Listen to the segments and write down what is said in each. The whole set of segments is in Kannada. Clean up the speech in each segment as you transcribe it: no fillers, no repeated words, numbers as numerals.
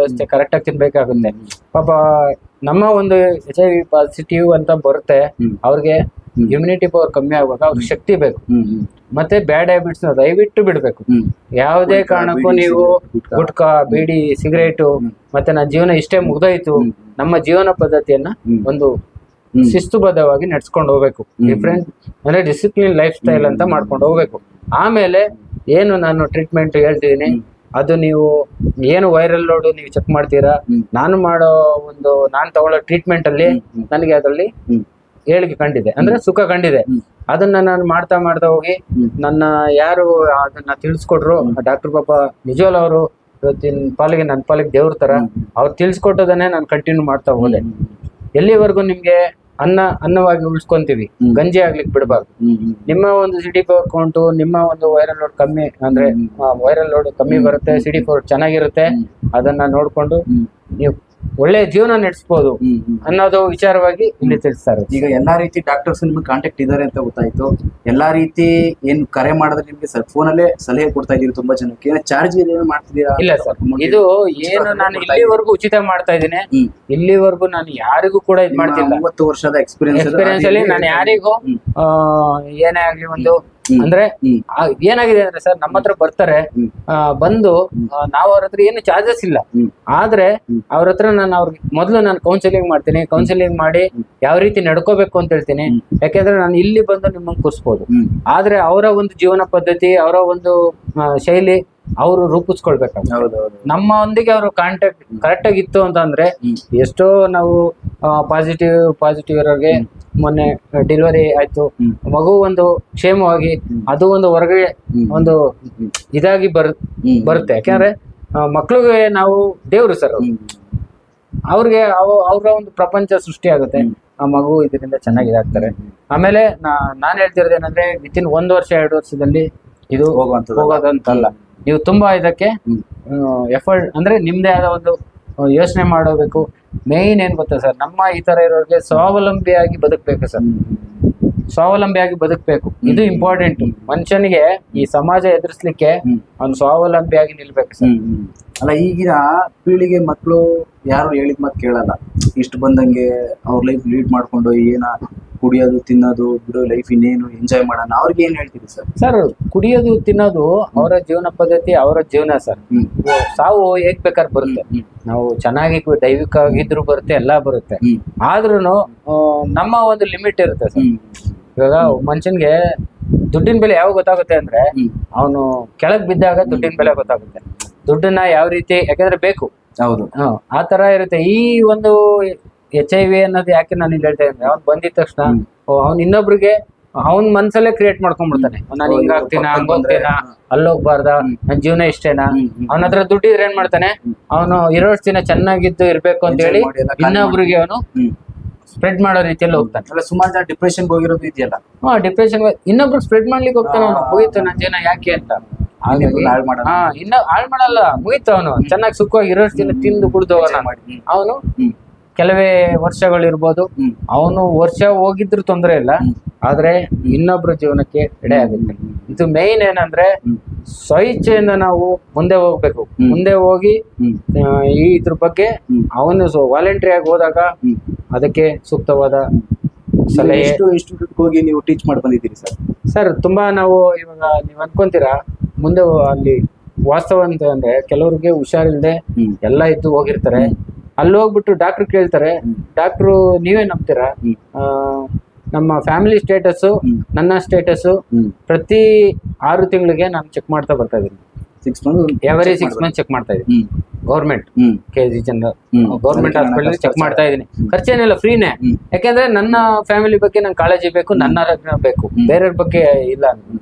ವ್ಯವಸ್ಥೆ ಕರೆಕ್ಟ್ ಆಗಿ ತಿನ್ಬೇಕಾಗುತ್ತೆ. ಪಾಪ ನಮ್ಮ ಒಂದು HIV ಪಾಸಿಟಿವ್ ಅಂತ ಬರುತ್ತೆ, ಅವ್ರಿಗೆ ಇಮ್ಯುನಿಟಿ ಪವರ್ ಕಮ್ಮಿ ಆಗುವಾಗ ಅವ್ರಿಗೆ ಶಕ್ತಿ ಬೇಕು. ಮತ್ತೆ ಬ್ಯಾಡ್ ಹ್ಯಾಬಿಟ್ಸ್ ದಯವಿಟ್ಟು ಬಿಡ್ಬೇಕು. ಯಾವುದೇ ಕಾರಣಕ್ಕೂ ನೀವು ಗುಟ್ಕಾ, ಬೀಡಿ, ಸಿಗರೇಟು ಮತ್ತೆ ನನ್ನ ಜೀವನ ಇಷ್ಟೇ ಮುಗ್ದೋಯ್ತು, ನಮ್ಮ ಜೀವನ ಪದ್ಧತಿಯನ್ನ ಒಂದು ಶಿಸ್ತುಬದ್ಧವಾಗಿ ನಡ್ಸ್ಕೊಂಡು ಹೋಗ್ಬೇಕು. ಡಿಫ್ರೆಂಟ್ ಅಂದ್ರೆ ಡಿಸಿಪ್ಲಿನ್ ಲೈಫ್ ಸ್ಟೈಲ್ ಅಂತ ಮಾಡ್ಕೊಂಡು ಹೋಗ್ಬೇಕು. ಆಮೇಲೆ ಏನು ನಾನು ಟ್ರೀಟ್ಮೆಂಟ್ ಹೇಳ್ತಿದ್ದೀನಿ ಅದು ನೀವು ಏನು ವೈರಲ್ ಲೋಡ್ ನೀವು ಚೆಕ್ ಮಾಡ್ತೀರಾ, ನಾನು ತಗೊಳ್ಳೋ ಟ್ರೀಟ್ಮೆಂಟ್ ಅಲ್ಲಿ ನನಗೆ ಅದರಲ್ಲಿ ಏಳಿಗೆ ಕಂಡಿದೆ, ಅಂದ್ರೆ ಸುಖ ಕಂಡಿದೆ. ಅದನ್ನ ನಾನು ಮಾಡ್ತಾ ಹೋಗಿ ನನ್ನ ಯಾರು ಅದನ್ನ ತಿಳಿಸ್ಕೊಟ್ರು ಡಾಕ್ಟರ್ ಪಾಪ ನಿಜವಲ್ಲ, ಅವರು ಇವತ್ತಿನ ಪಾಲಿಗೆ ನನ್ನ ಪಾಲಿಗೆ ದೇವ್ರ ತರ ಅವ್ರು ತಿಳಿಸ್ಕೊಟ್ಟದನ್ನೇ ನಾನು ಕಂಟಿನ್ಯೂ ಮಾಡ್ತಾ ಹೋದೆ. ಎಲ್ಲಿವರೆಗೂ ನಿಮ್ಗೆ ಅನ್ನವಾಗಿ ಉಳಿಸ್ಕೊಂತೀವಿ, ಗಂಜಿ ಆಗ್ಲಿಕ್ಕೆ ಬಿಡಬಾರ್ದು. ನಿಮ್ಮ ಒಂದು CD4 ಕೌಂಟು, ನಿಮ್ಮ ಒಂದು ವೈರಲ್ ಲೋಡ್ ಕಮ್ಮಿ ಅಂದ್ರೆ ವೈರಲ್ ಲೋಡ್ ಕಮ್ಮಿ ಬರುತ್ತೆ, CD4 ಚೆನ್ನಾಗಿರುತ್ತೆ, ಅದನ್ನ ನೋಡ್ಕೊಂಡು ನೀವು ಒಳ್ಳೆ ಜೀವನ ನಡೆಸಬಹುದು ಅನ್ನೋದು ವಿಚಾರವಾಗಿ ಇಲ್ಲಿ ತಿಳಿಸ್ತಾರೆ. ಈಗ ಎಲ್ಲಾ ರೀತಿ ಡಾಕ್ಟರ್ಸ್ ನಿಮ್ಗೆ ಕಾಂಟ್ಯಾಕ್ಟ್ ಇದಾರೆ ಅಂತ ಗೊತ್ತಾಯ್ತು. ಎಲ್ಲಾ ರೀತಿ ಏನ್ ಕರೆ ಮಾಡಿದ್ರೆ ನಿಮ್ಗೆ ಫೋನ್ ಅಲ್ಲೇ ಸಲಹೆ ಕೊಡ್ತಾ ಇದೀರಿ ತುಂಬಾ ಜನಕ್ಕೆ, ಏನೋ ಚಾರ್ಜ್ ಏನು ಮಾಡ್ತಿದ್ದೀರಾ? ಇಲ್ಲ ಸರ್, ಇದು ಏನು ನಾನು ಇಲ್ಲಿವರೆಗೂ ಉಚಿತ ಮಾಡ್ತಾ ಇದ್ದೀನಿ. ಇಲ್ಲಿವರೆಗೂ ನಾನು ಯಾರಿಗೂ ಕೂಡ ಇದು ಮಾಡ್ತಿಲ್ಲ. 30 ವರ್ಷದ ಎಕ್ಸ್ಪೀರಿಯನ್ಸ್ ಅಲ್ಲಿ ನಾನು ಯಾರಿಗೂ ಏನೇ ಆಗ್ಲಿ ಒಂದು ಅಂದ್ರೆ ಏನಾಗಿದೆ ಅಂದ್ರೆ ಸರ್, ನಮ್ಮ ಹತ್ರ ಬರ್ತಾರೆ, ಬಂದು ನಾವು ಅವ್ರ ಹತ್ರ ಏನು ಚಾರ್ಜಸ್ ಇಲ್ಲ, ಆದ್ರೆ ಅವ್ರ ಹತ್ರ ಅವ್ರಿಗೆ ಮೊದಲು ನಾನು ಕೌನ್ಸಿಲಿಂಗ್ ಮಾಡ್ತೀನಿ. ಕೌನ್ಸಿಲಿಂಗ್ ಮಾಡಿ ಯಾವ ರೀತಿ ನಡ್ಕೋಬೇಕು ಅಂತ ಹೇಳ್ತೀನಿ. ಯಾಕೆಂದ್ರೆ ನಾನು ಇಲ್ಲಿ ಬಂದು ನಿಮ್ಮನ್ನು ಕೂರಿಸ್ಬೋದು, ಆದ್ರೆ ಅವರ ಒಂದು ಜೀವನ ಪದ್ಧತಿ, ಅವರ ಒಂದು ಶೈಲಿ ಅವರು ರೂಪಿಸ್ಕೊಳ್ಬೇಕಾಗುತ್ತೆ. ನಮ್ಮೊಂದಿಗೆ ಅವರು ಕಾಂಟ್ಯಾಕ್ಟ್ ಕರೆಕ್ಟ್ ಆಗಿತ್ತು ಅಂತಂದ್ರೆ ಎಷ್ಟೋ ನಾವು ಪಾಸಿಟಿವ್ ಇರೋರಿಗೆ ಮೊನ್ನೆ ಡೆಲಿವರಿ ಆಯ್ತು, ಮಗು ಒಂದು ಕ್ಷೇಮವಾಗಿ ಅದು ಒಂದು ಹೊರಗಡೆ ಒಂದು ಇದಾಗಿ ಬರುತ್ತೆ. ಯಾಕೆಂದ್ರೆ ಮಕ್ಳಿಗೆ ನಾವು ದೇವ್ರು ಸರ್, ಅವ್ರಿಗೆ ಅವ್ರ ಒಂದು ಪ್ರಪಂಚ ಸೃಷ್ಟಿ ಆಗುತ್ತೆ. ಆ ಮಗು ಇದರಿಂದ ಚೆನ್ನಾಗಿ ಇದಾಗ್ತಾರೆ. ಆಮೇಲೆ ನಾನ್ ಹೇಳ್ತಿರೋದು ಏನಂದ್ರೆ ವಿತಿನ್ 1 ವರ್ಷ 2 ವರ್ಷದಲ್ಲಿ ಇದು ಹೋಗೋದಂತಲ್ಲ. ನೀವು ತುಂಬಾ ಇದಕ್ಕೆ ಎಫರ್ಟ್ ಅಂದ್ರೆ ನಿಮ್ದೇ ಆದ ಒಂದು ಯೋಚನೆ ಮಾಡಬೇಕು. ಮೇನ್ ಏನ್ ಗೊತ್ತಾ ಸರ್, ನಮ್ಮ ಈ ತರ ಇರೋರಿಗೆ ಸ್ವಾವಲಂಬಿಯಾಗಿ ಬದುಕಬೇಕು ಸರ್, ಸ್ವಾವಲಂಬಿಯಾಗಿ ಬದುಕಬೇಕು. ಇದು ಇಂಪಾರ್ಟೆಂಟ್. ಮನುಷ್ಯನಿಗೆ ಈ ಸಮಾಜ ಎದುರಿಸ್ಲಿಕ್ಕೆ ಅವ್ನು ಸ್ವಾವಲಂಬಿಯಾಗಿ ನಿಲ್ಬೇಕು ಸರ್. ಅಲ್ಲ, ಈಗಿನ ಪೀಳಿಗೆ ಮಕ್ಕಳು ಯಾರು ಹೇಳಿದ ಮಾತು ಕೇಳಲ್ಲ. ಇಷ್ಟು ಬಂದಂಗೆ ಅವ್ರ ಲೈಫ್ ಲೀಡ್ ಮಾಡ್ಕೊಂಡು ಏನ ಕುಡಿಯೋದು ತಿನ್ನೋದು ಬಿಡೋ ಲೈಫ್ ಇನ್ನೇನು ಎಂಜಾಯ್ ಮಾಡೋಣ, ಅವ್ರಿಗೆ ಏನ್ ಹೇಳ್ತೀರಿ ಸರ್? ಸರ್, ಕುಡಿಯೋದು ತಿನ್ನೋದು ಅವರ ಜೀವನ ಪದ್ಧತಿ, ಅವರ ಜೀವನ ಸರ್. ಸಾವು ಹೇಗ್ ಬೇಕಾದ್ರೆ ಬರುತ್ತೆ, ನಾವು ಚೆನ್ನಾಗಿ ದೈವಿಕ ಆಗಿದ್ರು ಬರುತ್ತೆ, ಎಲ್ಲ ಬರುತ್ತೆ. ಆದ್ರೂ ನಮ್ಮ ಒಂದು ಲಿಮಿಟ್ ಇರುತ್ತೆ ಸರ್. ಇವಾಗ ಮನುಷ್ಯನ್ಗೆ ದುಡ್ಡಿನ ಬೆಲೆ ಯಾವಾಗ ಗೊತ್ತಾಗುತ್ತೆ ಅಂದ್ರೆ ಅವನು ಕೆಳಗ್ ಬಿದ್ದಾಗ ದುಡ್ಡಿನ ಬೆಲೆ ಗೊತ್ತಾಗುತ್ತೆ. ದುಡ್ಡನ್ನ ಯಾವ ರೀತಿ, ಯಾಕಂದ್ರೆ ಬೇಕು, ಹೌದು, ಆ ತರ ಇರುತ್ತೆ. ಈ ಒಂದು HIV ಅನ್ನೋದು ಯಾಕೆ ನಾನು ಇಲ್ಲಿ ಹೇಳ್ತಾ ಇದ್ದೆ, ಅವ್ನು ಬಂದಿದ ತಕ್ಷಣ ಅವ್ನು ಇನ್ನೊಬ್ರಿಗೆ ಅವ್ನ ಮನ್ಸಲ್ಲೇ ಕ್ರಿಯೇಟ್ ಮಾಡ್ಕೊಂಡ್ಬಿಡ್ತಾನೆ. ನಾನು ಹಿಂಗಾಗ್ತೀನ, ಹಂಗೋಗ್ತೀನ, ಅಲ್ಲೋಗ್ಬಾರ್ದ, ನನ್ ಜೀವನ ಇಷ್ಟೇನಾ. ಅವನ ಹತ್ರ ದುಡ್ಡಿದ್ರೆ ಏನ್ ಮಾಡ್ತಾನೆ, ಅವನು ಇರೋಷ್ಟು ದಿನ ಚೆನ್ನಾಗಿದ್ದು ಇರ್ಬೇಕು ಅಂತ ಹೇಳಿ ಇನ್ನೊಬ್ರಿಗೆ ಅವನು ಸ್ಪ್ರೆಡ್ ಮಾಡೋ ರೀತಿಯಲ್ಲಿ ಹೋಗ್ತಾನೆ. ಅಲ್ಲ, ಸುಮಾರು ಜನ ಡಿಪ್ರೆಷನ್ ಹೋಗಿರೋದು ಇದೆಯಲ್ಲ. ಡಿಪ್ರೆಷನ್ ಇನ್ನೊಬ್ರು ಸ್ಪ್ರೆಡ್ ಮಾಡ್ಲಿಕ್ಕೆ ಹೋಗ್ತಾನೆ. ಅವನು ಹೋಯ್ತು ನನ್ನ ಜೀವನ ಯಾಕೆ ಅಂತ, ಇನ್ನ ಹಾಳು ಮಾಡಲ್ಲ, ಮುಗಿತು. ಅವನು ಚೆನ್ನಾಗಿ ಸುಖವಾಗಿ ಇರೋಷ್ಟು ದಿನ ತಿಂದು ಕುಡ್ದು ಅವನು ಕೆಲವೇ ವರ್ಷಗಳಿರ್ಬೋದು, ಅವನು ವರ್ಷ ಹೋಗಿದ್ರು ತೊಂದರೆ ಇಲ್ಲ, ಆದ್ರೆ ಇನ್ನೊಬ್ಬರ ಜೀವನಕ್ಕೆ ಎಡೆ ಆಗುತ್ತೆ. ಇದು ಮೇನ್ ಏನಂದ್ರೆ ಸ್ವಇಚ್ಛೆಯಿಂದ ನಾವು ಮುಂದೆ ಹೋಗ್ಬೇಕು. ಮುಂದೆ ಹೋಗಿ ಇದ್ರ ಬಗ್ಗೆ ಅವನು ವಾಲಂಟ್ರಿ ಆಗಿ ಹೋದಾಗ ಅದಕ್ಕೆ ಸೂಕ್ತವಾದ ಸಲಹೆ. ಎಷ್ಟು ಹೋಗಿ ನೀವು ಟೀಚ್ ಮಾಡಿ ಬಂದಿದ್ದೀರಿ ಸರ್? ಸರ್, ತುಂಬಾ ನಾವು ಇವಾಗ ನೀವ್ ಅನ್ಕೊಂತೀರಾ ಮುಂದೆ ಅಲ್ಲಿ ವಾಸ್ತವ ಅಂತ ಅಂದ್ರೆ ಕೆಲವ್ರಿಗೆ ಹುಷಾರಿಲ್ಲದೆ ಎಲ್ಲ ಇದ್ದು ಹೋಗಿರ್ತಾರೆ. ಅಲ್ಲಿ ಹೋಗ್ಬಿಟ್ಟು ಡಾಕ್ಟರ್ ಕೇಳ್ತಾರೆ, ಡಾಕ್ಟ್ರು ನೀವೇ ನಂಬ್ತೀರಾ, ನಮ್ಮ ಫ್ಯಾಮಿಲಿ ಸ್ಟೇಟಸ್, ನನ್ನ ಸ್ಟೇಟಸ್ ಪ್ರತಿ 6 ತಿಂಗಳಿಗೆ ನಾನು ಚೆಕ್ ಮಾಡ್ತಾ ಬರ್ತಾ ಇದ್ದೀನಿ. 6 months ಎವರಿ 6 months ಚೆಕ್ ಮಾಡ್ತಾ ಇದ್ದೀನಿ. Government KG general government hospital check ಮಾಡ್ತಾ ಇದ್ದೀನಿ. ಖರ್ಚೇನಿಲ್ಲ, ಫ್ರೀನೇ. ಯಾಕೆಂದ್ರೆ ನನ್ನ ಫ್ಯಾಮಿಲಿ ಬಗ್ಗೆ ನಂಗೆ ಕಾಳಜಿ ಬೇಕು, ನನ್ನ ಆರೋಗ್ಯ ಬೇಕು, ಬೇರೆಯವ್ರ ಬಗ್ಗೆ ಇಲ್ಲ.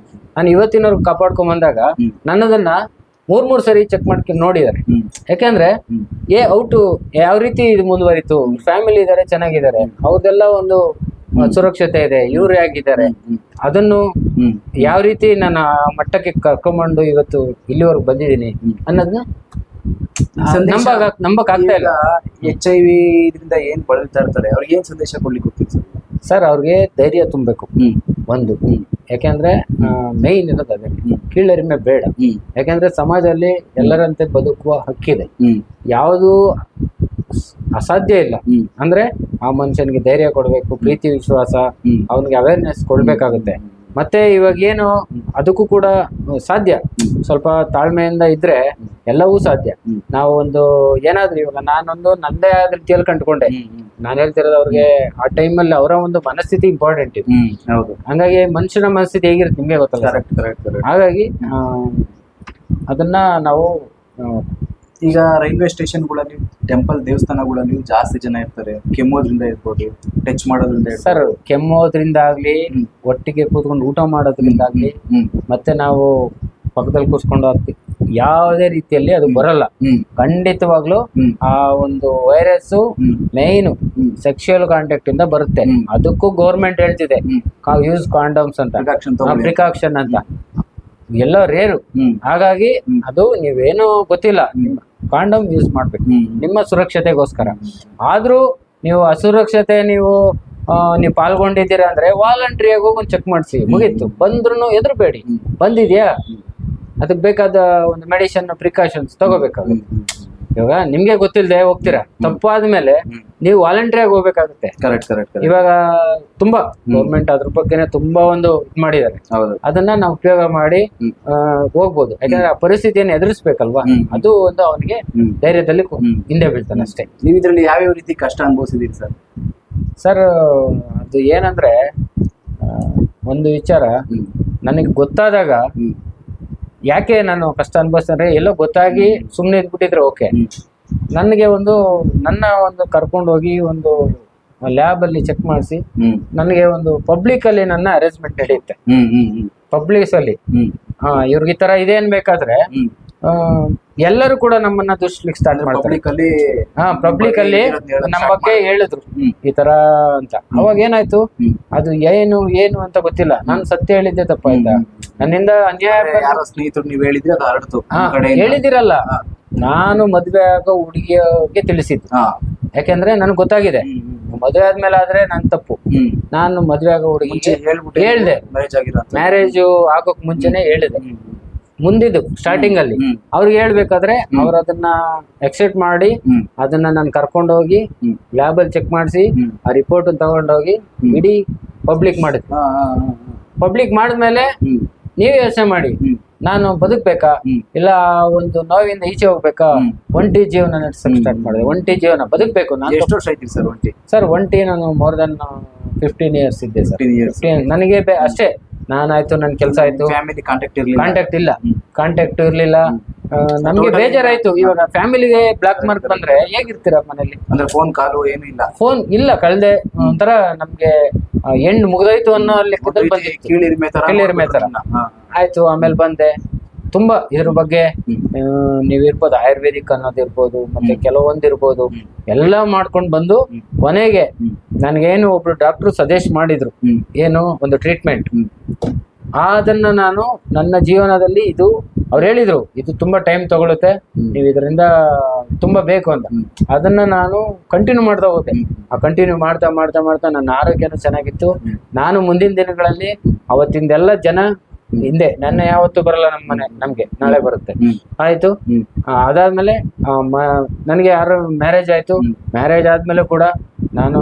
ನಾನು ಇವತ್ತಿನವ್ರು ಕಾಪಾಡ್ಕೊಂಡ್ ಬಂದಾಗ ನನ್ನದನ್ನ 3 ಸರಿ ಚೆಕ್ ಮಾಡ್ಕೊಂಡು ನೋಡಿದ್ದಾರೆ. ಯಾಕೆಂದ್ರೆ ಯಾವ ರೀತಿ ಇದು ಮುಂದುವರಿತು, ಫ್ಯಾಮಿಲಿ ಇದಾರೆ, ಚೆನ್ನಾಗಿದ್ದಾರೆ, ಅವ್ರದೆಲ್ಲ ಒಂದು ಸುರಕ್ಷತೆ ಇದೆ, ಇವ್ರು ಹೇಗಿದ್ದಾರೆ, ಅದನ್ನು ಯಾವ ರೀತಿ ನಾನು ಮಟ್ಟಕ್ಕೆ ಕರ್ಕೊಂಡ್ಬಂದು ಇವತ್ತು ಇಲ್ಲಿವರೆಗೂ ಬಂದಿದ್ದೀನಿ ಅನ್ನೋದನ್ನ ನಂಬಕ್ ಆಗ್ತಾ ಇಲ್ಲ. HIV ಇದರಿಂದ ಏನ್ ಬಳಲ್ತಾ ಇರ್ತಾರೆ, ಅವ್ರಿಗೆ ಏನ್ ಸಂದೇಶ ಕೊಡ್ಲಿಕ್ಕೆ ಹೋಗ್ತೀವಿ ಸರ್? ಅವ್ರಿಗೆ ಧೈರ್ಯ ತುಂಬಬೇಕು. ಒಂದು ಯಾಕೆಂದ್ರೆ ಮೈನ್ ಇರೋದು ಅದೇ, ಕೀಳರಿಮೆ ಬೇಡ. ಯಾಕೆಂದ್ರೆ ಸಮಾಜದಲ್ಲಿ ಎಲ್ಲರಂತೆ ಬದುಕುವ ಹಕ್ಕಿದೆ, ಯಾವುದು ಅಸಾಧ್ಯ ಇಲ್ಲ. ಅಂದ್ರೆ ಆ ಮನುಷ್ಯನಿಗೆ ಧೈರ್ಯ ಕೊಡ್ಬೇಕು, ಪ್ರೀತಿ ವಿಶ್ವಾಸ, ಅವನಿಗೆ ಅವೇರ್ನೆಸ್ ಕೊಡ್ಬೇಕಾಗುತ್ತೆ. ಮತ್ತೆ ಇವಾಗ ಏನು ಅದಕ್ಕೂ ಕೂಡ ಸಾಧ್ಯ, ಸ್ವಲ್ಪ ತಾಳ್ಮೆಯಿಂದ ಇದ್ರೆ ಎಲ್ಲವೂ ಸಾಧ್ಯ. ನಾವು ಒಂದು ಏನಾದ್ರೂ ಇವಾಗ ನಾನೊಂದು ನಂದೇ ಆದ ರೀತಿಯಲ್ಲಿ ಕಂಡುಕೊಂಡೆ, ನಾನು ಹೇಳ್ತಿರೋದು ಅವ್ರಿಗೆ ಆ ಟೈಮಲ್ಲಿ ಅವರ ಒಂದು ಮನಸ್ಥಿತಿ ಇಂಪಾರ್ಟೆಂಟ್ ಇದೆ. ಹಂಗಾಗಿ ಮನುಷ್ಯನ ಮನಸ್ಥಿತಿ ಹೇಗಿರುತ್ತೆ ನಿಮ್ಗೆ ಗೊತ್ತಲ್ಲ. ಹಾಗಾಗಿ ಅದನ್ನ ನಾವು ಈಗ ರೈಲ್ವೆ ಸ್ಟೇಷನ್ಗಳಲ್ಲಿ, ಟೆಂಪಲ್ ದೇವಸ್ಥಾನಗಳಲ್ಲಿ ಜಾಸ್ತಿ ಜನ ಇರ್ತಾರೆ, ಕೆಮ್ಮೋದ್ರಿಂದ ಇರ್ಬೋದು, ಟಚ್ ಮಾಡೋದ್ರಿಂದ ಸರ್, ಕೆಮ್ಮೋದ್ರಿಂದ ಆಗ್ಲಿ, ಒಟ್ಟಿಗೆ ಕೂತ್ಕೊಂಡು ಊಟ ಮಾಡೋದ್ರಿಂದ ಆಗ್ಲಿ, ಮತ್ತೆ ನಾವು ಪಕ್ಕದಲ್ಲಿ ಕೂರ್ಸ್ಕೊಂಡು ಯಾವುದೇ ರೀತಿಯಲ್ಲಿ ಅದು ಬರಲ್ಲ. ಖಂಡಿತವಾಗ್ಲೂ ಆ ಒಂದು ವೈರಸ್ ಮೇನ್ ಸೆಕ್ಷುಯಲ್ ಕಾಂಟ್ಯಾಕ್ಟ್ ಇಂದ ಬರುತ್ತೆ. ಅದಕ್ಕೂ ಗೌರ್ಮೆಂಟ್ ಹೇಳ್ತಿದೆ ಯೂಸ್ ಕಾಂಡಮ್ಸ್ ಅಂತ, ಪ್ರಿಕಾಕ್ಷನ್ ಅಂತ, ಎಲ್ಲ ರೇರು. ಹಾಗಾಗಿ ಅದು ನೀವೇನು ಗೊತ್ತಿಲ್ಲ, ಕಾಂಡಮ್ ಯೂಸ್ ಮಾಡ್ಬೇಕು ನಿಮ್ಮ ಸುರಕ್ಷತೆಗೋಸ್ಕರ. ಆದ್ರೂ ನೀವು ಅಸುರಕ್ಷತೆ ನೀವು ಪಾಲ್ಗೊಂಡಿದ್ದೀರಾ ಅಂದ್ರೆ ವಾಲಂಟ್ರಿಯಾಗಿ ಹೋಗಿ ಚೆಕ್ ಮಾಡಿಸಿ, ಮುಗೀತು. ಬಂದ್ರು ಎದುರುಬೇಡಿ, ಬಂದಿದ್ಯಾ ಅದಕ್ಕೆ ಬೇಕಾದ ಒಂದು ಮೆಡಿಸಿನ್ ಪ್ರಿಕಾಷನ್ಸ್ ತಗೋಬೇಕಾಗುತ್ತೆ. ಇವಾಗ ನಿಮ್ಗೆ ಗೊತ್ತಿಲ್ಲದೆ ಹೋಗ್ತೀರಾ, ತಪ್ಪಾದ್ಮೇಲೆ ನೀವು ವಾಲಂಟ್ರಿಯಾಗಿ ಹೋಗ್ಬೇಕಾಗುತ್ತೆ. ಇವಾಗ ತುಂಬಾ ಗೌರ್ಮೆಂಟ್ ಅದ್ರ ಬಗ್ಗೆನೆ ತುಂಬಾ ಒಂದು ಇದು ಮಾಡಿದ್ದಾರೆ, ಅದನ್ನ ನಾವು ಉಪಯೋಗ ಮಾಡಿ ಹೋಗ್ಬೋದು. ಯಾಕಂದ್ರೆ ಆ ಪರಿಸ್ಥಿತಿಯನ್ನು ಎದುರಿಸ್ಬೇಕಲ್ವಾ, ಅದು ಒಂದು ಅವನಿಗೆ ಧೈರ್ಯದಲ್ಲಿ ಹಿಂದೆ ಬೀಳ್ತಾನೆ ಅಷ್ಟೇ. ನೀವು ಇದ್ರಲ್ಲಿ ಯಾವ್ಯಾವ ರೀತಿ ಕಷ್ಟ ಅನುಭವಿಸಿದೀರಿ ಸರ್? ಸರ್, ಅದು ಏನಂದ್ರೆ ಒಂದು ವಿಚಾರ ನನಗೆ ಗೊತ್ತಾದಾಗ, ಯಾಕೆ ನಾನು ಕಷ್ಟ ಅನುಭವಿಸ್ತಂದ್ರೆ, ಎಲ್ಲೋ ಗೊತ್ತಾಗಿ ಸುಮ್ಮನೆ ಇದ್ಬಿಟ್ಟಿದ್ರೆ ಓಕೆ. ನನಗೆ ನನ್ನ ಕರ್ಕೊಂಡು ಹೋಗಿ ಒಂದು ಲ್ಯಾಬ್ ಅಲ್ಲಿ ಚೆಕ್ ಮಾಡಿಸಿ, ನನಗೆ ಒಂದು ಪಬ್ಲಿಕ್ ಅಲ್ಲಿ ನನ್ನ ಅರೇಂಜ್ಮೆಂಟ್ ನಡೆಯುತ್ತೆ. ಪಬ್ಲಿಕ್ಸ್ ಅಲ್ಲಿ ಇವ್ರಿಗೆ ಈ ತರ ಇದೆ ಅನ್ಬೇಕಾದ್ರೆ ಎಲ್ಲರೂ ಕೂಡ ನಮ್ಮನ್ನ ದೂಷಿಸ್ಲಿಕ್ಕೆ ಸ್ಟಾರ್ಟ್ ಮಾಡ್ತಾರೆ. ಪಬ್ಲಿಕ್ ಅಲ್ಲಿ ನಮ್ಮ ಬಗ್ಗೆ ಹೇಳಿದ್ರು ಈ ತರ ಅಂತ. ಅವಾಗ ಏನಾಯ್ತು, ಅದು ಏನು ಅಂತ ಗೊತ್ತಿಲ್ಲ. ನಾನು ಸತ್ಯ ಹೇಳಿದ್ದೆ ತಪ್ಪಾಯ್ತಾ, ನನ್ನಿಂದ ಅನ್ಯಾಯ ಸ್ನೇಹಿತರು ನೀವು ಹೇಳಿದ್ರೆ ಅದು ಹರಡ್ತು. ಹೇಳಿದಿರಲ್ಲ, ನಾನು ಮದ್ವೆ ಆಗೋ ಹುಡುಗಿಗೆ ತಿಳಿಸಿದ್ದು. ಯಾಕೆಂದ್ರೆ ನನಗೆ ಗೊತ್ತಾಗಿದೆ ಮದುವೆ ಆದ್ಮೇಲೆ ಆದ್ರೆ ನನ್ ತಪ್ಪು. ನಾನು ಮದ್ವೆ ಆಗೋ ಹುಡುಗಿಗೆ ಹೇಳ್ದೆ, ಮ್ಯಾರೇಜ್ ಆಗೋಕ್ ಮುಂಚೆನೆ ಹೇಳಿದೆ. ಮುಂದಿದ್ದು ಸ್ಟಾರ್ಟಿಂಗ್ ಅಲ್ಲಿ ಅವ್ರಿಗೆ ಹೇಳ್ಬೇಕಾದ್ರೆ ಅವ್ರು ಅದನ್ನ ಎಕ್ಸೆಪ್ಟ್ ಮಾಡಿ ಅದನ್ನ ನಾನು ಕರ್ಕೊಂಡೋಗಿ ಲ್ಯಾಬ್ ಅಲ್ಲಿ ಚೆಕ್ ಮಾಡಿಸಿ ಆ ರಿಪೋರ್ಟ್ ತಗೊಂಡೋಗಿ ಇಡೀ ಪಬ್ಲಿಕ್ ಮಾಡಿದ್ವಿ. ಪಬ್ಲಿಕ್ ಮಾಡಿದ್ಮೇಲೆ ನೀವೇ ಯೋಚನೆ ಮಾಡಿ, ನಾನು ಬದುಕ್ಬೇಕಾ ಇಲ್ಲ ಒಂದು ನೋವಿಂದ ಈಚೆ ಹೋಗ್ಬೇಕಾ, ಒಂಟಿ ಜೀವನ ನಡೆಸಕ್ ಸ್ಟಾರ್ಟ್ ಮಾಡಿದೆ. ಒಂಟಿ ಜೀವನ ಬದುಕ್ಬೇಕು. ನಾನು ಎಷ್ಟು ವರ್ಷ ಆಯ್ತು ಸರ್ ಒಂಟಿ? ಸರ್, ಒಂಟಿ ನಾನು ಮೋರ್ ದನ್ 15 years ಇದ್ದೆ ಸರ್. ನನಗೆ ಅಷ್ಟೇ, ನಾನಾಯ್ತು, ನನ್ ಕೆಲಸ ಆಯ್ತು, ಫ್ಯಾಮಿಲಿ ಕಾಂಟ್ಯಾಕ್ಟ್ ಇರ್ಲಿಲ್ಲ. ನಮ್ಗೆ ಬೇಜಾರಾಯ್ತು. ಇವಾಗ ಫ್ಯಾಮಿಲಿಗೆ ಬ್ಲಾಕ್ ಮಾರ್ಕ್ ಬಂದ್ರೆ ಹೇಗಿರ್ತೀರ ಮನೇಲಿ? ಅಂದ್ರೆ ಫೋನ್ ಕಾಲು ಏನು ಇಲ್ಲ, ಫೋನ್ ಇಲ್ಲ, ಕಳ್ದೆ ಒಂಥರ ನಮ್ಗೆ ಹೆಣ್ಣು ಮುಗ್ದೋಯ್ತು ಅನ್ನೋ ಲೆಕ್ಕದಲ್ಲಿ ಬಂದಿತ್ತು, ಕೀಳಿರಿಮೆ ತರ ಆಯ್ತು. ಆಮೇಲೆ ಬಂದೆ, ತುಂಬಾ ಇದ್ರ ಬಗ್ಗೆ ನೀವಿರ್ಬೋದು, ಆಯುರ್ವೇದಿಕ್ ಅನ್ನೋದಿರ್ಬೋದು, ಮತ್ತೆ ಕೆಲವೊಂದಿರ್ಬೋದು, ಎಲ್ಲ ಮಾಡ್ಕೊಂಡು ಬಂದು ಕೊನೆಗೆ ನನ್ಗೇನು ಒಬ್ರು ಡಾಕ್ಟ್ರು ಸಜೆಸ್ಟ್ ಮಾಡಿದ್ರು, ಏನು ಒಂದು ಟ್ರೀಟ್ಮೆಂಟ್. ಅದನ್ನ ನಾನು ನನ್ನ ಜೀವನದಲ್ಲಿ ಅವ್ರು ಹೇಳಿದ್ರು ಇದು ತುಂಬಾ ಟೈಮ್ ತಗೊಳುತ್ತೆ, ನೀವು ಇದರಿಂದ ತುಂಬಾ ಬೇಕು ಅಂತ. ಅದನ್ನ ನಾನು ಕಂಟಿನ್ಯೂ ಮಾಡ್ತಾ ಹೋದೆ. ಆ ಕಂಟಿನ್ಯೂ ಮಾಡ್ತಾ ನನ್ನ ಆರೋಗ್ಯನೂ ಚೆನ್ನಾಗಿತ್ತು. ನಾನು ಮುಂದಿನ ದಿನಗಳಲ್ಲಿ ಅವತ್ತಿಂದೆಲ್ಲ ಜನ ಹಿಂದೆ ನನ್ನ ಯಾವತ್ತೂ ಬರಲ್ಲ ನಮ್ಗೆ ನಾಳೆ ಬರುತ್ತೆ ಆಯ್ತು. ಅದಾದ್ಮೇಲೆ ನನಗೆ ಯಾರು ಮ್ಯಾರೇಜ್ ಆಯ್ತು. ಮ್ಯಾರೇಜ್ ಆದ್ಮೇಲೆ ಕೂಡ ನಾನು,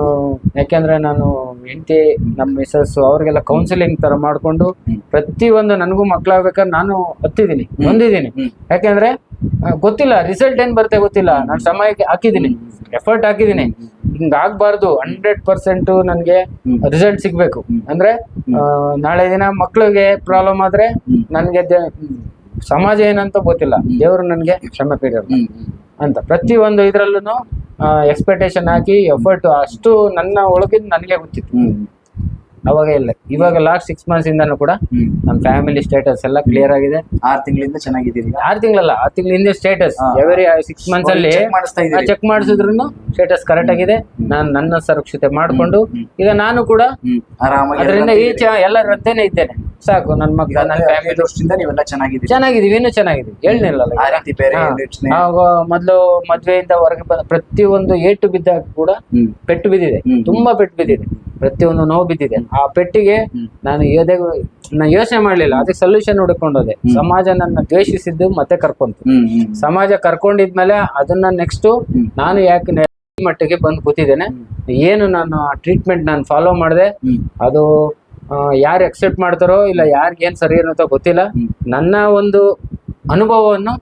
ಯಾಕೆಂದ್ರೆ ನಾನು ಹೆಂಡತಿ, ನಮ್ಮ ಮಿಸಸ್ ಅವ್ರಿಗೆಲ್ಲ ಕೌನ್ಸಿಲಿಂಗ್ ತರ ಮಾಡ್ಕೊಂಡು ಪ್ರತಿಯೊಂದು ನನಗೂ ಮಕ್ಳಾಗ್ಬೇಕಾದ್ರೆ ನಾನು ಹೊಂದಿದ್ದೀನಿ. ಯಾಕೆಂದ್ರೆ ಗೊತ್ತಿಲ್ಲ ರಿಸಲ್ಟ್ ಏನ್ ಬರುತ್ತೆ ಗೊತ್ತಿಲ್ಲ. ನಾನು ಸಮಯಕ್ಕೆ ಹಾಕಿದ್ದೀನಿ, ಎಫರ್ಟ್ ಹಾಕಿದ್ದೀನಿ. ಹಿಂಗ ಆಗ್ಬಾರ್ದು, 100% ನನ್ಗೆ ರಿಸಲ್ಟ್ ಸಿಗ್ಬೇಕು. ಅಂದ್ರೆ ನಾಳೆ ದಿನ ಮಕ್ಳಿಗೆ ಪ್ರಾಬ್ಲಮ್ ಆದ್ರೆ ನನ್ಗೆ ಸಮಾಜ ಏನಂತ ಗೊತ್ತಿಲ್ಲ, ದೇವ್ರು ನನ್ಗೆ ಕ್ಷಮೆ ಪೀಡಲ್ಲ ಅಂತ ಪ್ರತಿಯೊಂದು ಇದ್ರಲ್ಲೂ ಎಕ್ಸ್ಪೆಕ್ಟೇಷನ್ ಹಾಕಿ ಎಫರ್ಟ್ ಅಷ್ಟು ನನ್ನ ಒಳಗಿಂದ ನನಗೆ ಗೊತ್ತಿತ್ತು. ಅವಾಗ ಇಲ್ಲ, ಇವಾಗ ಲಾಸ್ಟ್ 6 months ಇಂದಾನು ಕೂಡ ನಮ್ಮ ಫ್ಯಾಮಿಲಿ ಸ್ಟೇಟಸ್ ಎಲ್ಲ ಕ್ಲಿಯರ್ ಆಗಿದೆ. 6 ತಿಂಗಳಿಂದ ಚೆನ್ನಾಗಿದ್ದೀರಿ? 6 ತಿಂಗಳಲ್ಲ, 6 ತಿಂಗಳ ಹಿಂದೆ ಸ್ಟೇಟಸ್ ಎವರಿ 6 months ಅಲ್ಲಿ ಚೆಕ್ ಮಾಡಿಸಿದ್ರು ಸ್ಟೇಟಸ್ ಕರೆಕ್ಟ್ ಆಗಿದೆ. ನಾನು ನನ್ನ ಸುರಕ್ಷತೆ ಮಾಡ್ಕೊಂಡು ಈಗ ನಾನು ಕೂಡ ಅದರಿಂದ ಈಚೆ ಎಲ್ಲರಂತೆನೆ ಇದ್ದೇನೆ. ಸಾಕು, ನನ್ನ ಮಕ್ಕಳು, ನನ್ನ ಫ್ಯಾಮಿಲಿ ದೃಷ್ಟಿಯಿಂದ ನೀವೆಲ್ಲ ಚೆನ್ನಾಗಿದ್ದೀವಿ, ಇನ್ನೂ ಚೆನ್ನಾಗಿದ್ದೀವಿ. ಹೇಳಿಲ್ಲ ಮೊದಲು ಮದ್ವೆಯಿಂದ ಹೊರಗೆ ಬಂದ ಪ್ರತಿಯೊಂದು ಏಟು ಬಿದ್ದಾಗ ಕೂಡ ಪೆಟ್ಟು ಬಿದ್ದಿದೆ, ತುಂಬಾ ಪೆಟ್ಟು ಬಿದ್ದಿದೆ. ಪ್ರತಿಯೊಂದು ನೋವು ಬಿದ್ದಿದೆ. ಆ ಪೆಟ್ಟಿಗೆ ನಾನು ಯೋಚನೆ ಮಾಡ್ಲಿಲ್ಲ, ಅದಕ್ಕೆ ಸೊಲ್ಯೂಷನ್ ಹುಡುಕೊಂಡೋದೆ. ಸಮಾಜ ನನ್ನ ದ್ವೇಷಿಸಿದ್ದು ಮತ್ತೆ ಕರ್ಕೊಂತು. ಸಮಾಜ ಕರ್ಕೊಂಡಿದ್ಮೇಲೆ ಅದನ್ನ ನೆಕ್ಸ್ಟ್ ನಾನು ಯಾಕೆ ಈ ಮಟ್ಟಿಗೆ ಬಂದು ಕೂತಿದ್ದೇನೆ, ಏನು ನಾನು ಟ್ರೀಟ್ಮೆಂಟ್ ನಾನು ಫಾಲೋ ಮಾಡಿದೆ, ಅದು ಯಾರು ಅಕ್ಸೆಪ್ಟ್ ಮಾಡ್ತಾರೋ ಇಲ್ಲ ಯಾರಿಗೆ ಏನ್ ಸರಿ ಅನ್ನೋತೋ ಗೊತ್ತಿಲ್ಲ. ನನ್ನ ಒಂದು ಅನುಭವವನ್ನು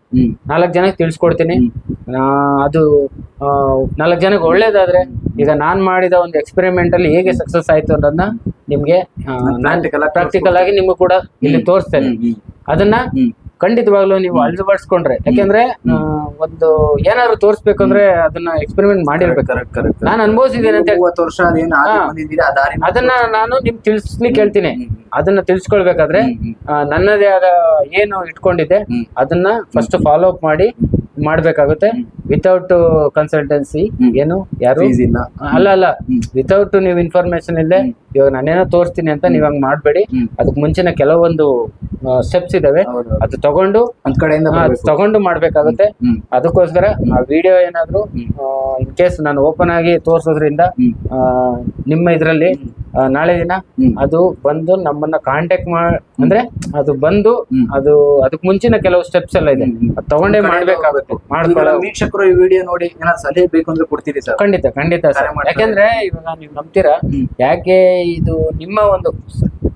4 ಜನಕ್ಕೆ ತಿಳಿಸ್ಕೊಡ್ತೀನಿ. ಅದು 4 ಜನಕ್ಕೆ ಒಳ್ಳೇದಾದ್ರೆ, ಈಗ ನಾನ್ ಮಾಡಿದ ಒಂದು ಎಕ್ಸ್ಪೆರಿಮೆಂಟ್ ಅಲ್ಲಿ ಹೇಗೆ ಸಕ್ಸಸ್ ಆಯ್ತು ಅನ್ನೋದನ್ನ ನಿಮ್ಗೆ ಪ್ರಾಕ್ಟಿಕಲ್ ಆಗಿ ನಿಮ್ಗೂ ಕೂಡ ಇಲ್ಲಿ ತೋರಿಸ್ತೇನೆ. ಅದನ್ನ ಖಂಡಿತವಾಗ್ಲೂ ನೀವು ಅಳವಡಿಸ್ಕೊಂಡ್ರೆ, ಯಾಕೆಂದ್ರೆ ಒಂದು ಏನಾದ್ರು ತೋರಿಸ್ಬೇಕು ಅಂದ್ರೆ ಅದನ್ನ ಎಕ್ಸ್ಪೆರಿಮೆಂಟ್ ಮಾಡಿರ್ಬೇಕು. ನಾನು ಅನುಭವಿಸಿದ್ದೇನೆ ಅಂತ ಅದನ್ನ ನಾನು ನಿಮ್ ತಿಳಿಸ್ಲಿಕ್ಕೆ ಹೇಳ್ತೀನಿ. ಅದನ್ನ ತಿಳ್ಸ್ಕೊಳ್ಬೇಕಾದ್ರೆ ನನ್ನದೇ ಆದ ಏನು ಇಟ್ಕೊಂಡಿದ್ದೆ ಅದನ್ನ ಫಸ್ಟ್ ಫಾಲೋ ಅಪ್ ಮಾಡ್ಬೇಕಾಗುತ್ತೆ. ವಿತೌಟ್ ಕನ್ಸಲ್ಟೆನ್ಸಿ ಏನು ಯಾರು ಅಲ್ಲ ವಿತೌಟ್ ನೀವು ಇನ್ಫಾರ್ಮೇಶನ್ ಇಲ್ಲದೆ ಇವಾಗ ನಾನೇನೋ ತೋರಿಸ್ತೀನಿ ಅಂತ ನೀವ್ ಹಂಗ್ ಮಾಡ್ಬೇಡಿ. ಅದಕ್ ಮುಂಚಿನ ಕೆಲವೊಂದು ಸ್ಟೆಪ್ಸ್ ಇದಾವೆ, ಅದು ತಗೊಂಡು ಮಾಡ್ಬೇಕಾಗುತ್ತೆ. ಅದಕ್ಕೋಸ್ಕರ ಆ ವಿಡಿಯೋ ಏನಾದ್ರು ಇನ್ ಕೇಸ್ ನಾನು ಓಪನ್ ಆಗಿ ತೋರ್ಸೋದ್ರಿಂದ ನಿಮ್ಮ ಇದ್ರಲ್ಲಿ ನಾಳೆ ದಿನ ಅದು ಬಂದು ನಮ್ಮನ್ನ ಕಾಂಟ್ಯಾಕ್ಟ್ ಅಂದ್ರೆ ಅದು ಬಂದು ಅದಕ್ ಮುಂಚಿನ ಕೆಲವು ಸ್ಟೆಪ್ಸ್ ಎಲ್ಲ ಇದೆ, ಅದು ತಗೊಂಡೇ ಮಾಡ್ಬೇಕಾಗುತ್ತೆ. ವೀಕ್ಷಕರು ಈ ವಿಡಿಯೋ ನೋಡಿ ಏನಾದ್ರು ಸಲಹೆ ಬೇಕು ಅಂದ್ರೆ ಕೊಡ್ತೀರಿ ಸರ್? ಖಂಡಿತ ಸರ್. ಯಾಕೆಂದ್ರೆ ಇವಾಗ ನೀವು ನಂಬ್ತೀರಾ, ಯಾಕೆ ಇದು ನಿಮ್ಮ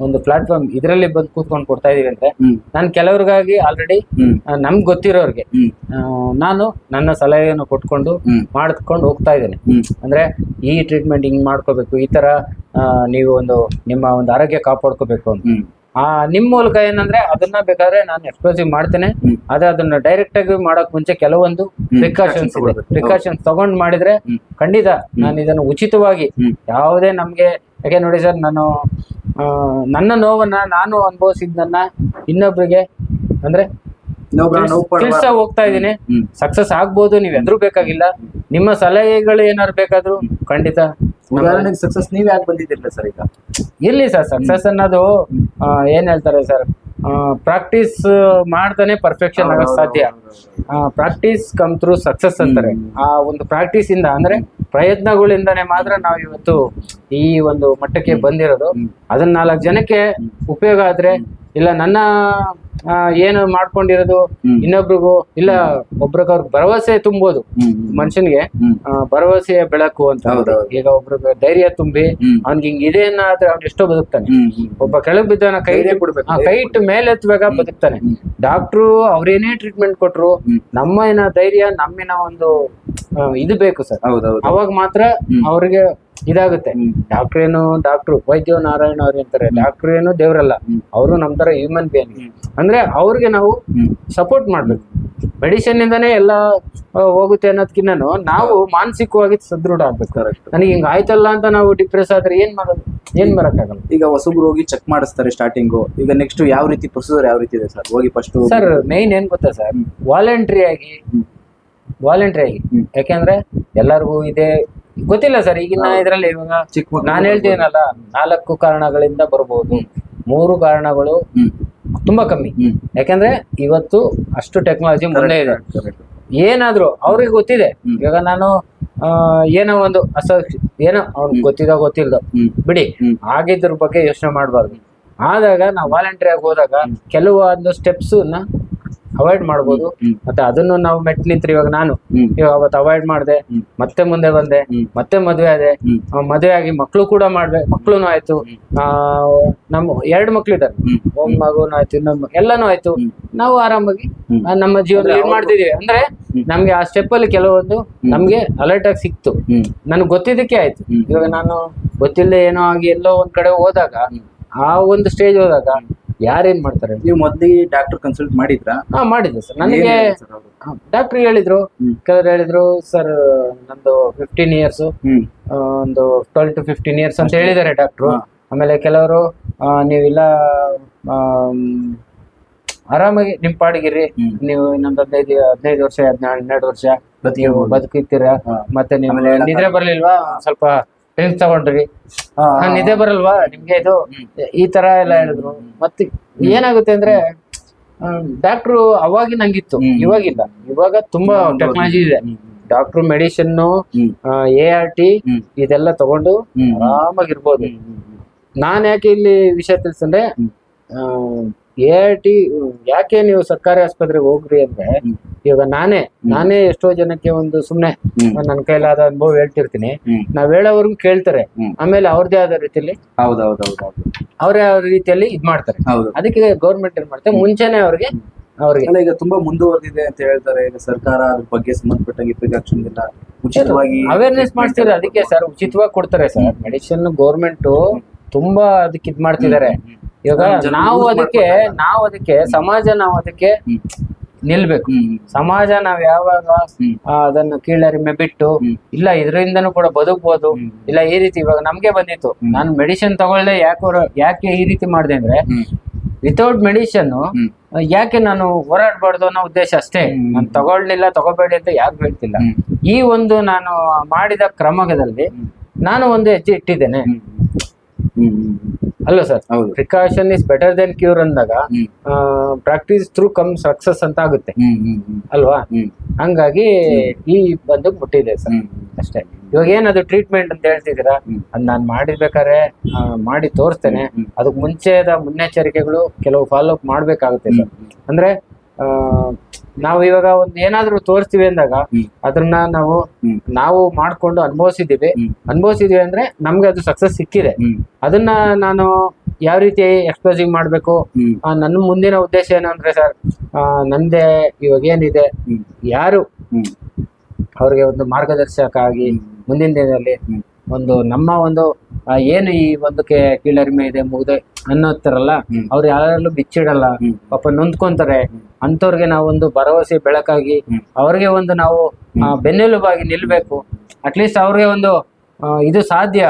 ಒಂದು ಪ್ಲಾಟ್ಫಾರ್ಮ್ ಇದರಲ್ಲಿ ಬಂದು ಕೂತ್ಕೊಂಡು ಕೊಡ್ತಾ ಇದೀವಿ ಅಂದ್ರೆ, ನಾನು ಕೆಲವ್ರಿಗಾಗಿ ಆಲ್ರೆಡಿ ನಮ್ಗೆ ಗೊತ್ತಿರೋರ್ಗೆ ನಾನು ನನ್ನ ಸಲಹೆಯನ್ನು ಕೊಟ್ಕೊಂಡು ಮಾಡ್ಕೊಂಡು ಹೋಗ್ತಾ ಇದ್ದೇನೆ. ಅಂದ್ರೆ ಈ ಟ್ರೀಟ್ಮೆಂಟ್ ಹಿಂಗ್ ಮಾಡ್ಕೋಬೇಕು, ಈ ತರ ನೀವು ನಿಮ್ಮ ಒಂದು ಆರೋಗ್ಯ ಕಾಪಾಡ್ಕೋಬೇಕು ಅಂತ. ನಿಮ್ ಮೂಲಕ ಏನಂದ್ರೆ ಅದನ್ನ ಬೇಕಾದ್ರೆ ನಾನು ಎಕ್ಸ್ಪ್ರೆಸಿವ್ ಮಾಡ್ತೇನೆ. ಆದ್ರೆ ಅದನ್ನ ಡೈರೆಕ್ಟ್ ಆಗಿ ಮಾಡಕ್ ಮುಂಚೆ ಕೆಲವೊಂದು ಪ್ರಿಕಾಷನ್ಸ್ ತಗೊಂಡ್ ಮಾಡಿದ್ರೆ ಖಂಡಿತ ನಾನು ಇದನ್ನು ಉಚಿತವಾಗಿ ಯಾವುದೇ ನಮ್ಗೆ, ಯಾಕೆ ನೋಡಿ ಸರ್, ನಾನು ನನ್ನ ನೋವನ್ನ ನಾನು ಅನುಭವಿಸಿದ್ದನ್ನ ಇನ್ನೊಬ್ರಿಗೆ ಅಂದ್ರೆ ತಿಳಿಸ ಹೋಗ್ತಾ ಇದೀನಿ. ಸಕ್ಸಸ್ ಆಗ್ಬೋದು, ನೀವ್ ಎದ್ರು ಬೇಕಾಗಿಲ್ಲ. ನಿಮ್ಮ ಸಲಹೆಗಳು ಏನಾದ್ರು ಬೇಕಾದ್ರು ಖಂಡಿತ. ಉದಾಹರಣೆಗೆ ಸಕ್ಸಸ್ ನೀವ್ ಯಾಕೆ ಬಂದಿದ್ದಿಲ್ಲ ಸರ್? ಈಗ ಇಲ್ಲಿ ಸರ್ ಸಕ್ಸಸ್ ಅನ್ನೋದು ಏನ್ ಹೇಳ್ತಾರೆ ಸರ್, ಪ್ರಾಕ್ಟೀಸ್ ಮಾಡ್ತಾನೆ ಪರ್ಫೆಕ್ಷನ್ ಆಗಕ್ ಸಾಧ್ಯ. ಪ್ರಾಕ್ಟೀಸ್ ಕಮ್ ಥ್ರೂ ಸಕ್ಸಸ್ ಅಂತಾರೆ. ಆ ಒಂದು ಪ್ರಾಕ್ಟೀಸ್ ಇಂದ ಅಂದ್ರೆ ಪ್ರಯತ್ನಗಳಿಂದಾನೆ ಮಾತ್ರ ನಾವು ಇವತ್ತು ಈ ಒಂದು ಮಟ್ಟಕ್ಕೆ ಬಂದಿರೋದು. ಅದನ್ನ 4 ಜನಕ್ಕೆ ಉಪಯೋಗ ಆದ್ರೆ, ಇಲ್ಲ ನನ್ನ ಏನು ಮಾಡ್ಕೊಂಡಿರೋದು ಇನ್ನೊಬ್ರಿಗೂ, ಇಲ್ಲ ಒಬ್ರಿಗೆ ಅವ್ರಿಗೆ ಭರವಸೆ ತುಂಬೋದು. ಮನುಷ್ಯನ್ಗೆ ಭರವಸೆಯ ಬೆಳಕು ಅಂತ. ಈಗ ಒಬ್ರಿಗೆ ಧೈರ್ಯ ತುಂಬಿ ಅವ್ನಿಗೆ ಹಿಂಗಿದೆ ಆದ್ರೆ ಅವ್ನು ಎಷ್ಟೋ ಬದುಕ್ತಾನೆ. ಒಬ್ಬ ಕೆಳಗ್ ಬಿದ್ದವನ ಕೈ ಇಟ್ಟು ಮೇಲೆ ಎತ್ತುವಾಗ ಬದುಕ್ತಾನೆ. ಡಾಕ್ಟ್ರು ಅವ್ರೇನೇ ಟ್ರೀಟ್ಮೆಂಟ್ ಕೊಟ್ರು ನಮ್ಮಿನ ಧೈರ್ಯ, ನಮ್ಮಿನ ಒಂದು ಇದು ಬೇಕು ಸರ್. ಅವಾಗ ಮಾತ್ರ ಅವ್ರಿಗೆ ಇದಾಗುತ್ತೆ. ಡಾಕ್ಟ್ರು ವೈದ್ಯ ನಾರಾಯಣ ಅವ್ರು ಅಂತಾರೆ, ಡಾಕ್ಟ್ರು ಏನು ದೇವ್ರಲ್ಲ, ಅವರು ನಮ್ ತರ ಹ್ಯೂಮನ್ ಬೇಯಿಂಗ್. ಅಂದ್ರೆ ಅವ್ರಿಗೆ ನಾವು ಸಪೋರ್ಟ್ ಮಾಡ್ಬೇಕು. ಮೆಡಿಸಿನ್ ಇಂದಾನೇ ಎಲ್ಲ ಹೋಗುತ್ತೆ ಅನ್ನೋದಕ್ಕಿಂತ ನಾವು ಮಾನಸಿಕವಾಗಿ ಸದೃಢ ಆಗ್ಬೇಕು. ನನಗೆ ಹಿಂಗ ಆಯ್ತಲ್ಲ ಅಂತ ನಾವು ಡಿಪ್ರೆಸ್ ಆದ್ರೆ ಏನ್ ಬರಕ್ಕಾಗಲ್ಲ. ಈಗ ಹೊಸಬ್ರು ಹೋಗಿ ಚೆಕ್ ಮಾಡಿಸ್ತಾರೆ ಸ್ಟಾರ್ಟಿಂಗು. ಈಗ ನೆಕ್ಸ್ಟ್ ಯಾವ ರೀತಿ ಪ್ರೊಸೀಜರ್ ಯಾವ ರೀತಿ ಇದೆ ಸರ್? ಹೋಗಿ ಫಸ್ಟ್ ಸರ್ ಮೇನ್ ಏನ್ ಗೊತ್ತಾ ಸರ್, ವಾಲಂಟ್ರಿ ಆಗಿ ಯಾಕೆಂದ್ರೆ ಎಲ್ಲರಿಗೂ ಇದೆ ಗೊತ್ತಿಲ್ಲ ಸರ್. ಈಗಿನ ಇದ್ರಲ್ಲಿ ಇವಾಗ ನಾನು ಹೇಳ್ತೀನಲ್ಲ, 4 ಕಾರಣಗಳಿಂದ ಬರ್ಬೋದು. 3 ಕಾರಣಗಳು ತುಂಬಾ ಕಮ್ಮಿ. ಯಾಕಂದ್ರೆ ಇವತ್ತು ಅಷ್ಟು ಟೆಕ್ನಾಲಜಿ ಮುಂದೆ ಇದೆ. ಏನಾದ್ರು ಅವ್ರಿಗೆ ಗೊತ್ತಿದೆ. ಇವಾಗ ನಾನು ಏನೋ ಒಂದು ಏನೋ ಅವ್ರಿಗೆ ಗೊತ್ತಿಲ್ದೋ ಬಿಡಿ, ಆಗಿದ್ರ ಬಗ್ಗೆ ಯೋಚನೆ ಮಾಡಬಾರ್ದು. ಆದಾಗ ನಾವು ವಾಲಂಟ್ರಿ ಆಗಿ ಹೋದಾಗ ಕೆಲವೊಂದು ಸ್ಟೆಪ್ಸ್ ಅವಾಯ್ಡ್ ಮಾಡ್ಬೋದು. ಮತ್ತೆ ಅದನ್ನು ನಾವು ಮೆಟ್ ನಿಂತ್ರಿ. ಇವಾಗ ನಾನು ಅವತ್ತು ಅವಾಯ್ಡ್ ಮಾಡಿದೆ, ಮತ್ತೆ ಮುಂದೆ ಬಂದೆ, ಮತ್ತೆ ಮದುವೆ ಆದೆ. ಮದುವೆ ಆಗಿ ಮಕ್ಳು ಕೂಡ ಮಕ್ಳು ಆಯ್ತು. ನಮ್ಮ 2 ಮಕ್ಳಿದ್ದಾರೆ, ಒಂದ್ ಮಗುನು ಆಯ್ತು, ಇನ್ನೊಂದು ಎಲ್ಲಾನು ಆಯ್ತು. ನಾವು ಆರಾಮಾಗಿ ನಮ್ಮ ಜೀವನ ಏನ್ ಮಾಡ್ತಿದೀವಿ ಅಂದ್ರೆ, ನಮ್ಗೆ ಆ ಸ್ಟೆಪ್ ಅಲ್ಲಿ ಕೆಲವೊಂದು ನಮ್ಗೆ ಅಲರ್ಟ್ ಆಗಿ ಸಿಕ್ತು. ನನ್ಗೆ ಗೊತ್ತಿದ್ದಕ್ಕೆ ಆಯ್ತು. ಇವಾಗ ನಾನು ಗೊತ್ತಿಲ್ಲದೆ ಏನೋ ಆಗಿ ಎಲ್ಲೋ ಒಂದ್ ಕಡೆ ಹೋದಾಗ, ಆ ಒಂದು ಸ್ಟೇಜ್ ಹೋದಾಗ ಯಾರೇನ್ ಮಾಡ್ತಾರೆ? ನೀವು ಮೊದ್ಲಿಗೆ ಡಾಕ್ಟರ್ ಕನ್ಸಲ್ಟ್ ಮಾಡಿದ್ರಾ? ಮಾಡಿದ್ದೆ ಸರ್. ನನಗೆ ಡಾಕ್ಟರ್ ಹೇಳಿದ್ರು, ಕೆಲವರು ಹೇಳಿದ್ರು ಸರ್ ನಂದು 15 years, ಒಂದು 12 to 15 years ಅಂತ ಹೇಳಿದ್ದಾರೆ ಡಾಕ್ಟ್ರು. ಆಮೇಲೆ ಕೆಲವರು ನೀವಿಲ್ಲ ಆರಾಮಾಗಿ ನಿಮ್ ಪಾಡಿಗಿರಿ, ನೀವು ಇನ್ನೊಂದು 15 ವರ್ಷ 12 ವರ್ಷ ನೀವು ಬದುಕಿರ್ತೀರ. ಮತ್ತೆ ನೀವು ನಿದ್ರೆ ಬರ್ಲಿಲ್ವಾ, ಸ್ವಲ್ಪ ಡ್ರಿಂಕ್ಸ್ ತಗೊಂಡ್ರಿ, ನಿದ್ದೆ ಬರಲ್ವಾ ನಿಮ್ಗೆ, ಇದು ಈ ತರ ಎಲ್ಲ ಹೇಳಿದ್ರು. ಮತ್ತೆ ಏನಾಗುತ್ತೆ ಅಂದ್ರೆ, ಡಾಕ್ಟ್ರು ಅವಾಗಿ ನಂಗಿತ್ತು, ಇವಾಗಿಲ್ಲ. ಇವಾಗ ತುಂಬಾ ಟೆಕ್ನಾಲಜಿ ಇದೆ. ಡಾಕ್ಟರ್ ಮೆಡಿಸಿನ್ ART ಇದೆಲ್ಲ ತಗೊಂಡು ಆರಾಮಾಗಿರ್ಬೋದು. ನಾನ್ ಯಾಕೆ ಇಲ್ಲಿ ವಿಷಯ ತಿಳಿಸಂದ್ರೆ ART ಯಾಕೆ ನೀವು ಸರ್ಕಾರಿ ಆಸ್ಪತ್ರೆಗೆ ಹೋಗ್ರಿ ಅಂದ್ರೆ, ಇವಾಗ ನಾನೇ ಎಷ್ಟೋ ಜನಕ್ಕೆ ಒಂದು ಸುಮ್ನೆ ನನ್ನ ಕೈಲಾದ ಅನುಭವ ಹೇಳ್ತಿರ್ತೀನಿ. ನಾವ್ ಹೇಳೋವರೆಗೂ ಕೇಳ್ತಾರೆ, ಆಮೇಲೆ ಅವ್ರದೇ ಆದ ರೀತಿಯಲ್ಲಿ ಅವ್ರ ರೀತಿಯಲ್ಲಿ ಇದ್ ಮಾಡ್ತಾರೆ. ಅದಕ್ಕೆ ಗೌರ್ಮೆಂಟ್ ಏನ್ ಮಾಡ್ತಾರೆ, ಮುಂಚೆನೆ ಅವ್ರಿಗೆ ಈಗ ತುಂಬಾ ಮುಂದುವರೆದಿದೆ ಅಂತ ಹೇಳ್ತಾರೆ. ಈಗ ಸರ್ಕಾರ ಅದ್ರ ಬಗ್ಗೆ ಸಂಬಂಧಪಟ್ಟಂಗೆ ಪ್ರಿಕಾಕ್ಷನ್ ಇಲ್ಲ, ಉಚಿತವಾಗಿ ಅವೇರ್ನೆಸ್ ಮಾಡ್ತಿದ್ದಾರೆ. ಅದಕ್ಕೆ ಸರ್ ಉಚಿತವಾಗಿ ಕೊಡ್ತಾರೆ ಸರ್ ಮೆಡಿಸಿನ್. ಗೌರ್ಮೆಂಟ್ ತುಂಬಾ ಅದಕ್ಕೆ ಇದ್ ಮಾಡ್ತಿದ್ದಾರೆ. ಇವಾಗ ನಾವು ಅದಕ್ಕೆ ಸಮಾಜ ನಾವು ಅದಕ್ಕೆ ನಿಲ್ಬೇಕು. ಸಮಾಜ ನಾವ್ ಯಾವಾಗ ಅದನ್ನು ಕೀಳರಿಮೆ ಬಿಟ್ಟು ಇಲ್ಲ ಇದರಿಂದನೂ ಕೂಡ ಬದುಕ್ಬೋದು, ಇಲ್ಲ ಈ ರೀತಿ ಇವಾಗ ನಮ್ಗೆ ಬಂದಿತ್ತು. ನಾನು ಮೆಡಿಸಿನ್ ತಗೊಳ್ದೆ ಯಾಕೆ ಈ ರೀತಿ ಮಾಡಿದೆ ಅಂದ್ರೆ, ವಿತೌಟ್ ಮೆಡಿಸಿನ್ ಯಾಕೆ ನಾನು ಹೋರಾಡ್ಬಾರ್ದು ಅನ್ನೋ ಉದ್ದೇಶ ಅಷ್ಟೇ. ನಾನು ತಗೋಬೇಡಿ ಅಂತ ಯಾರು ಹೇಳ್ತಿಲ್ಲ. ಈ ಒಂದು ನಾನು ಮಾಡಿದ ಕ್ರಮದಲ್ಲಿ ನಾನು ಒಂದು ಹೆಜ್ಜೆ ಇಟ್ಟಿದ್ದೇನೆ ಅಲ್ವಾ sir. Precaution is better then cure ಅಂದಾಗ ಪ್ರಾಕ್ಟೀಸ್ ಥ್ರೂ ಕಮ್ ಸಕ್ಸಸ್ ಅಂತ ಆಗುತ್ತೆ ಅಲ್ವಾ. ಹಂಗಾಗಿ ಈ ಬಂದು ಮುಟ್ಟಿದೆ ಸರ್ ಅಷ್ಟೇ. ಇವಾಗ ಏನದು ಟ್ರೀಟ್ಮೆಂಟ್ ಅಂತ ಹೇಳ್ತಿದ್ದೀರಾ, ಅದ್ ನಾನ್ ಮಾಡಿರ್ಬೇಕಾದ್ರೆ ಮಾಡಿ ತೋರಿಸ್ತೇನೆ. ಅದಕ್ಕೆ ಮುಂಚೆದ ಮುನ್ನೆಚ್ಚರಿಕೆಗಳು ಕೆಲವು ಫಾಲೋ ಅಪ್ ಮಾಡ್ಬೇಕಾಗುತ್ತೆ ಸರ್. ಅಂದ್ರೆ ನಾವು ಇವಾಗ ಒಂದ್ ಏನಾದ್ರು ತೋರಿಸ್ತೀವಿ ಅಂದಾಗ ಅದನ್ನ ನಾವು ಮಾಡ್ಕೊಂಡು ಅನುಭವಿಸಿದೀವಿ ಅಂದ್ರೆ ನಮ್ಗೆ ಅದು ಸಕ್ಸಸ್ ಸಿಕ್ಕಿದೆ. ಅದನ್ನ ನಾನು ಯಾವ ರೀತಿ ಎಕ್ಸ್ಪೋಸಿಂಗ್ ಮಾಡ್ಬೇಕು, ನನ್ನ ಮುಂದಿನ ಉದ್ದೇಶ ಏನು ಅಂದ್ರೆ ಸರ್, ನಂದೇ ಇವಾಗ ಏನಿದೆ ಯಾರು ಅವ್ರಿಗೆ ಒಂದು ಮಾರ್ಗದರ್ಶಕ ಆಗಿ ಮುಂದಿನ ದಿನದಲ್ಲಿ ನಮ್ಮ ಏನು ಈ ಒಂದಕ್ಕೆ ಕೀಳರಿಮೆ ಇದೆ ಮುಗ್ದೆ ಅನ್ನೋತಾರಲ್ಲ, ಅವ್ರು ಯಾರಲ್ಲೂ ಬಿಚ್ಚಿಡಲ್ಲ, ಪಾಪ ನೊಂದ್ಕೊಂತಾರೆ. ಅಂತವ್ರಿಗೆ ನಾವೊಂದು ಭರವಸೆ ಬೆಳಕಾಗಿ ಅವ್ರಿಗೆ ನಾವು ಬೆನ್ನೆಲುಬಾಗಿ ನಿಲ್ಬೇಕು. ಅಟ್ಲೀಸ್ಟ್ ಅವ್ರಿಗೆ ಇದು ಸಾಧ್ಯ,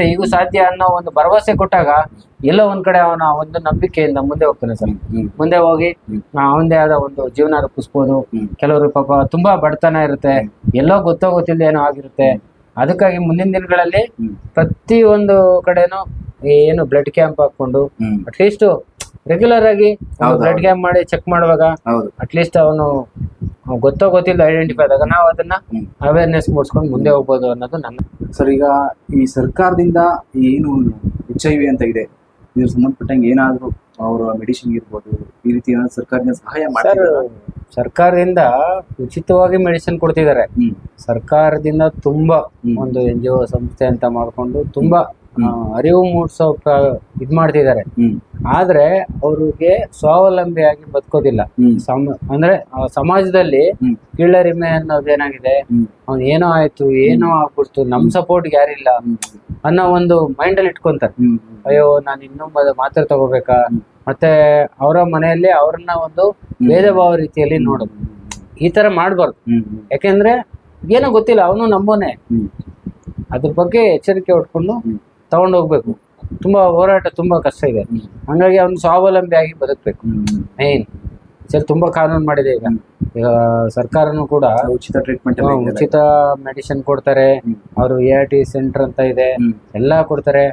ಈಗೂ ಸಾಧ್ಯ ಅನ್ನೋ ಒಂದು ಭರವಸೆ ಕೊಟ್ಟಾಗ ಎಲ್ಲೋ ಒಂದ್ ಕಡೆ ಅವನ ಒಂದು ನಂಬಿಕೆಯಿಂದ ಮುಂದೆ ಹೋಗ್ತಾನೆ ಸರ್. ಮುಂದೆ ಹೋಗಿ ಅವನದೇ ಆದ ಒಂದು ಜೀವನ ರೂಪಿಸ್ಬೋದು. ಕೆಲವರು ಪಾಪ ತುಂಬಾ ಬಡತನ ಇರುತ್ತೆ, ಎಲ್ಲೋ ಗೊತ್ತಿಲ್ಲದೆ ಏನೋ ಆಗಿರುತ್ತೆ. ಅದಕ್ಕಾಗಿ ಮುಂದಿನ ದಿನಗಳಲ್ಲಿ ಪ್ರತಿ ಒಂದು ಕಡೆನೂ ಏನು ಬ್ಲಡ್ ಕ್ಯಾಂಪ್ ಹಾಕೊಂಡು ಅಟ್ಲೀಸ್ಟ್ ರೆಗ್ಯುಲರ್ ಆಗಿ ಬ್ಲಡ್ ಕ್ಯಾಂಪ್ ಮಾಡಿ ಚೆಕ್ ಮಾಡುವಾಗ ಅಟ್ಲೀಸ್ಟ್ ಅವನು ಗೊತ್ತಿಲ್ಲ ಐಡೆಂಟಿಫೈ ಆದಾಗ ನಾವು ಅದನ್ನ ಅವೇರ್ನೆಸ್ ಮೂಡಿಸ್ಕೊಂಡು ಮುಂದೆ ಹೋಗ್ಬೋದು ಅನ್ನೋದು ನನ್ನ ಸರ್. ಈಗ ಈ ಸರ್ಕಾರದಿಂದ ಏನು HIV ಅಂತ ಇದೆ, ಇದ್ರ ಸಂಬಂಧಪಟ್ಟಂಗೆ ಏನಾದ್ರು ಅವರ ಮೆಡಿಸಿನ್ ಇರ್ಬೋದು, ಈ ರೀತಿ ಏನಾದ್ರು ಸರ್ಕಾರದಿಂದ ಸಹಾಯ ಮಾಡ್ತಾರೆ? ಸರ್ಕಾರದಿಂದ ಉಚಿತವಾಗಿ ಮೆಡಿಸಿನ್ ಕೊಡ್ತಿದ್ದಾರೆ. ಸರ್ಕಾರದಿಂದ ತುಂಬಾ ಒಂದು NGO ಸಂಸ್ಥೆ ಅಂತ ಮಾಡ್ಕೊಂಡು ತುಂಬಾ ಅರಿವು ಮೂಡಿಸೋ ಇದ್ ಮಾಡ್ತಿದ್ದಾರೆ. ಆದ್ರೆ ಅವ್ರಿಗೆ ಸ್ವಾವಲಂಬಿಯಾಗಿ ಬದುಕೋದಿಲ್ಲ. ಅಂದ್ರೆ ಸಮಾಜದಲ್ಲಿ ಕೀಳರಿಮೆ ಅನ್ನೋದೇನಾಗಿದೆ, ಅವ್ನು ಏನೋ ಆಯ್ತು ಏನೋ ಆಗ್ಬಿಡ್ತು, ನಮ್ ಸಪೋರ್ಟ್ಗೆ ಯಾರಿಲ್ಲ ಅನ್ನೋ ಒಂದು ಮೈಂಡ್ ಅಲ್ಲಿ ಇಟ್ಕೊಂತಾರೆ. ಅಯ್ಯೋ ನಾನು ಇನ್ನೂ ಮಾತ್ರೆ ತಗೋಬೇಕಾ, ಮತ್ತೆ ಅವರ ಮನೆಯಲ್ಲಿ ಅವ್ರನ್ನ ಒಂದು ಭೇದ ಭಾವ ರೀತಿಯಲ್ಲಿ ನೋಡೋದು. ಈ ತರ ಮಾಡ್ಬಾರ್ದು. ಯಾಕೆಂದ್ರೆ ಏನೋ ಗೊತ್ತಿಲ್ಲ, ಅವನು ನಮ್ಮೋನೆ. ಅದ್ರ ಬಗ್ಗೆ ಎಚ್ಚರಿಕೆ ಹೊಡ್ಕೊಂಡು ತಗೊಂಡೋಗ್ಬೇಕು. ತುಂಬಾ ಹೋರಾಟ ತುಂಬಾ ಕಷ್ಟ ಇದೆ. ಹಂಗಾಗಿ ಅವ್ನು ಸ್ವಾವಲಂಬಿಯಾಗಿ ಬದುಕ್ಬೇಕು. ಮೇನ್ ತುಂಬಾ ಕಾನೂನು ಮಾಡಿದೆ ಈಗ ಸರ್ಕಾರನು ಕೂಡ ಉಚಿತ ಮೆಡಿಸಿನ್ ಕೊಡ್ತಾರೆ. ಅವರು ART ಸೆಂಟರ್ ಅಂತ ಇದೆ, ಎಲ್ಲಾ ಕೊಡ್ತಾರೆ.